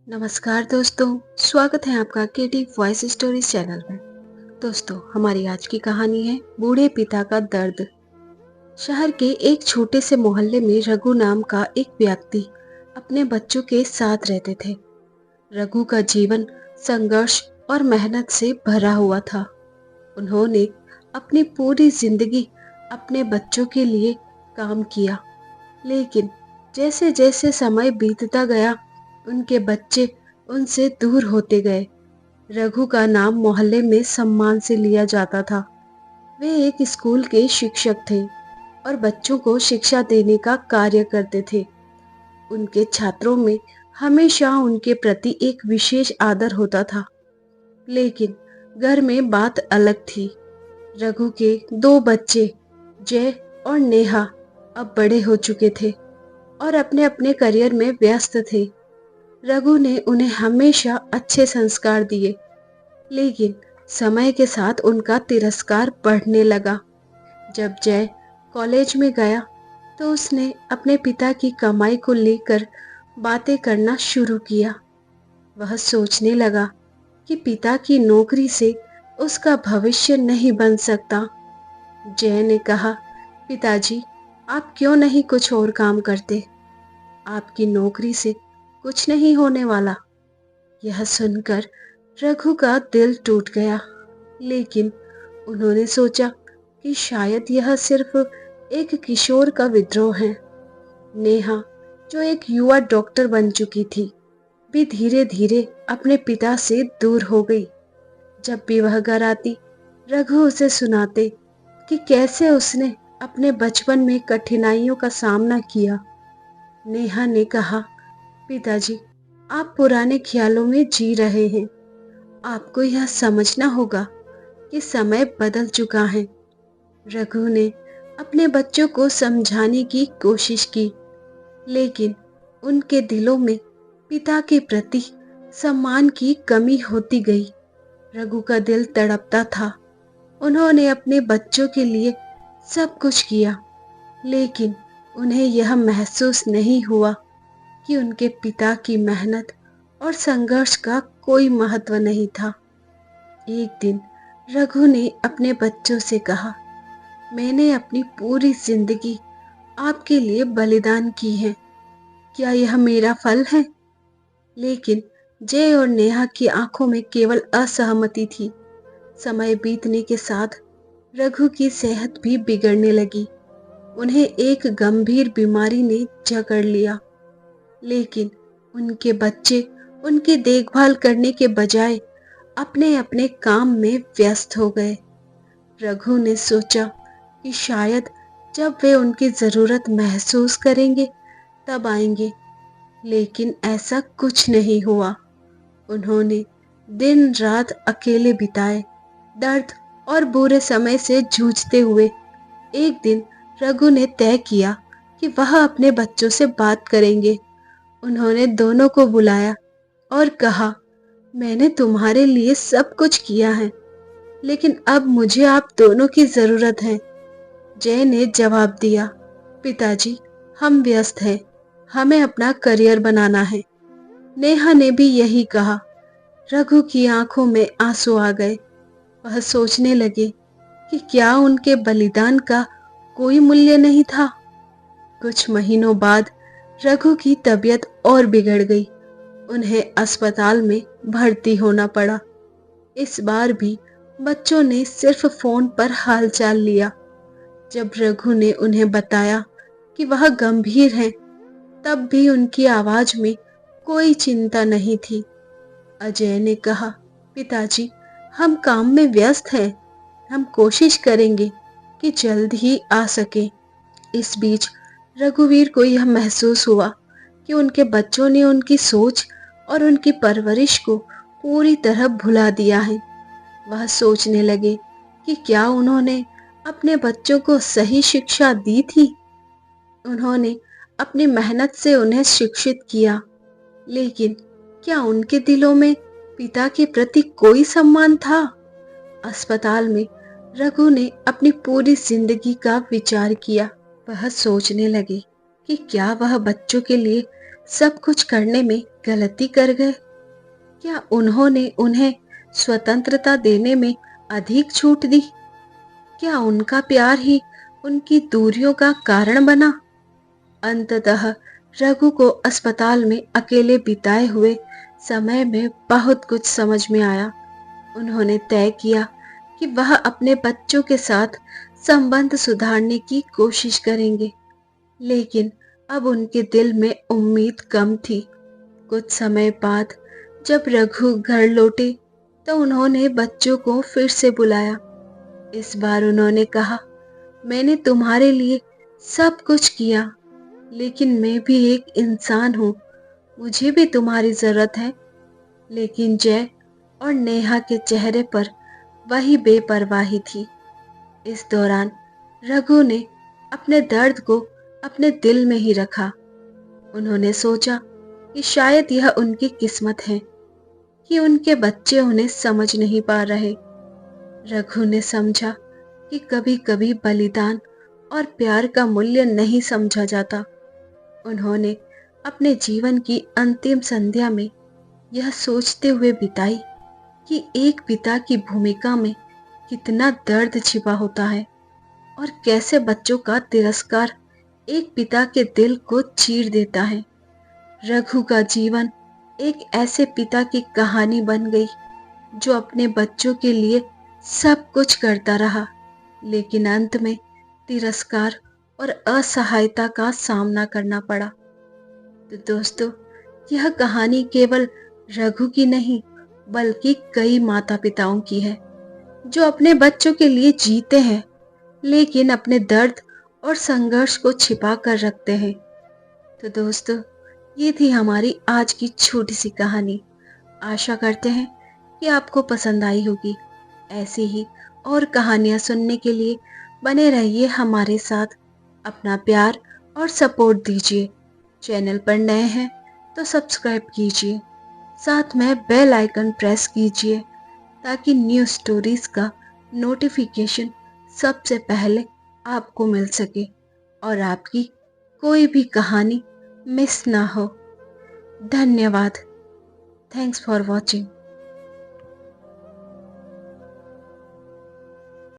नमस्कार दोस्तों, स्वागत है आपका केटी वॉइस स्टोरीज चैनल में। दोस्तों, हमारी आज की कहानी है बूढ़े पिता का दर्द। शहर के एक छोटे से मोहल्ले में रघु नाम का एक व्यक्ति अपने बच्चों के साथ रहते थे। रघु का जीवन संघर्ष और मेहनत से भरा हुआ था। उन्होंने अपनी पूरी जिंदगी अपने बच्चों के लिए काम किया, लेकिन जैसे जैसे समय बीतता गया उनके बच्चे उनसे दूर होते गए। रघु का नाम मोहल्ले में सम्मान से लिया जाता था। वे एक स्कूल के शिक्षक थे और बच्चों को शिक्षा देने का कार्य करते थे। उनके छात्रों में हमेशा उनके प्रति एक विशेष आदर होता था। लेकिन घर में बात अलग थी। रघु के दो बच्चे जय और नेहा अब बड़े हो चुके थे और अपने अपने करियर में व्यस्त थे। रघु ने उन्हें हमेशा अच्छे संस्कार दिए, लेकिन समय के साथ उनका तिरस्कार बढ़ने लगा। जब जय कॉलेज में गया तो उसने अपने पिता की कमाई को लेकर बातें करना शुरू किया। वह सोचने लगा कि पिता की नौकरी से उसका भविष्य नहीं बन सकता। जय ने कहा, पिताजी, आप क्यों नहीं कुछ और काम करते? आपकी नौकरी से कुछ नहीं होने वाला। यह सुनकर रघु का दिल टूट गया, लेकिन उन्होंने सोचा कि शायद यह सिर्फ एक किशोर का विद्रोह है। नेहा, जो एक युवा डॉक्टर बन चुकी थी, भी धीरे धीरे अपने पिता से दूर हो गई। जब भी वह घर आती, रघु उसे सुनाते कि कैसे उसने अपने बचपन में कठिनाइयों का सामना किया। नेहा ने कहा, पिताजी, आप पुराने ख्यालों में जी रहे हैं। आपको यह समझना होगा कि समय बदल चुका है। रघु ने अपने बच्चों को समझाने की कोशिश की, लेकिन उनके दिलों में पिता के प्रति सम्मान की कमी होती गई। रघु का दिल तड़पता था। उन्होंने अपने बच्चों के लिए सब कुछ किया, लेकिन उन्हें यह महसूस नहीं हुआ कि उनके पिता की मेहनत और संघर्ष का कोई महत्व नहीं था। एक दिन रघु ने अपने बच्चों से कहा, मैंने अपनी पूरी जिंदगी आपके लिए बलिदान की है। क्या यह मेरा फल है? लेकिन जय और नेहा की आंखों में केवल असहमति थी। समय बीतने के साथ रघु की सेहत भी बिगड़ने लगी। उन्हें एक गंभीर बीमारी ने जकड़ लिया, लेकिन उनके बच्चे उनकी देखभाल करने के बजाय अपने अपने काम में व्यस्त हो गए। रघु ने सोचा कि शायद जब वे उनकी जरूरत महसूस करेंगे तब आएंगे, लेकिन ऐसा कुछ नहीं हुआ। उन्होंने दिन रात अकेले बिताए, दर्द और बुरे समय से जूझते हुए। एक दिन रघु ने तय किया कि वह अपने बच्चों से बात करेंगे। उन्होंने दोनों को बुलाया और कहा, मैंने तुम्हारे लिए सब कुछ किया है, लेकिन अब मुझे आप दोनों की जरूरत है। जय ने जवाब दिया, पिताजी, हम व्यस्त हैं, हमें अपना करियर बनाना है। नेहा ने भी यही कहा। रघु की आंखों में आंसू आ गए। वह सोचने लगे कि क्या उनके बलिदान का कोई मूल्य नहीं था। कुछ महीनों बाद रघु की तबीयत और बिगड़ गई। उन्हें अस्पताल में भर्ती होना पड़ा। इस बार भी बच्चों ने सिर्फ फोन पर हालचाल लिया। जब रघु ने उन्हें बताया कि वह गंभीर हैं, तब भी उनकी आवाज में कोई चिंता नहीं थी। अजय ने कहा, पिताजी, हम काम में व्यस्त हैं, हम कोशिश करेंगे कि जल्द ही आ सके। इस बीच रघुवीर को यह महसूस हुआ कि उनके बच्चों ने उनकी सोच और उनकी परवरिश को पूरी तरह भुला दिया है। वह सोचने लगे कि क्या उन्होंने अपने बच्चों को सही शिक्षा दी थी। उन्होंने अपनी मेहनत से उन्हें शिक्षित किया, लेकिन क्या उनके दिलों में पिता के प्रति कोई सम्मान था? अस्पताल में रघु ने अपनी पूरी जिंदगी का विचार किया। वह सोचने लगे कि क्या वह बच्चों के लिए सब कुछ करने में गलती कर गए? क्या उन्होंने उन्हें स्वतंत्रता देने में अधिक छूट दी? क्या उनका प्यार ही उनकी दूरियों का कारण बना? अंततः रघु को अस्पताल में अकेले बिताए हुए समय में बहुत कुछ समझ में आया। उन्होंने तय किया कि वह अपने बच्चों के साथ संबंध सुधारने की कोशिश करेंगे, लेकिन अब उनके दिल में उम्मीद कम थी। कुछ समय बाद जब रघु घर लौटे तो उन्होंने बच्चों को फिर से बुलाया। इस बार उन्होंने कहा, मैंने तुम्हारे लिए सब कुछ किया, लेकिन मैं भी एक इंसान हूँ, मुझे भी तुम्हारी जरूरत है। लेकिन जय और नेहा के चेहरे पर वही बेपरवाही थी। इस दौरान रघु ने अपने दर्द को अपने दिल में ही रखा। उन्होंने सोचा कि शायद यह उनकी किस्मत है कि उनके बच्चे उन्हें समझ नहीं पा रहे। रघु ने समझा कि कभी कभी बलिदान और प्यार का मूल्य नहीं समझा जाता। उन्होंने अपने जीवन की अंतिम संध्या में यह सोचते हुए बिताई कि एक पिता की भूमिका में कितना दर्द छिपा होता है और कैसे बच्चों का तिरस्कार एक पिता के दिल को चीर देता है। रघु का जीवन एक ऐसे पिता की कहानी बन गई जो अपने बच्चों के लिए सब कुछ करता रहा, लेकिन अंत में तिरस्कार और असहायता का सामना करना पड़ा। तो दोस्तों, यह कहानी केवल रघु की नहीं बल्कि कई माता पिताओं की है जो अपने बच्चों के लिए जीते हैं, लेकिन अपने दर्द और संघर्ष को छिपा कर रखते हैं। तो दोस्तों, ये थी हमारी आज की छोटी सी कहानी। आशा करते हैं कि आपको पसंद आई होगी। ऐसी ही और कहानियाँ सुनने के लिए बने रहिए हमारे साथ। अपना प्यार और सपोर्ट दीजिए। चैनल पर नए हैं तो सब्सक्राइब कीजिए, साथ में बेल आइकन प्रेस कीजिए ताकि न्यू स्टोरीज का नोटिफिकेशन सबसे पहले आपको मिल सके और आपकी कोई भी कहानी मिस ना हो। धन्यवाद। Thanks for watching.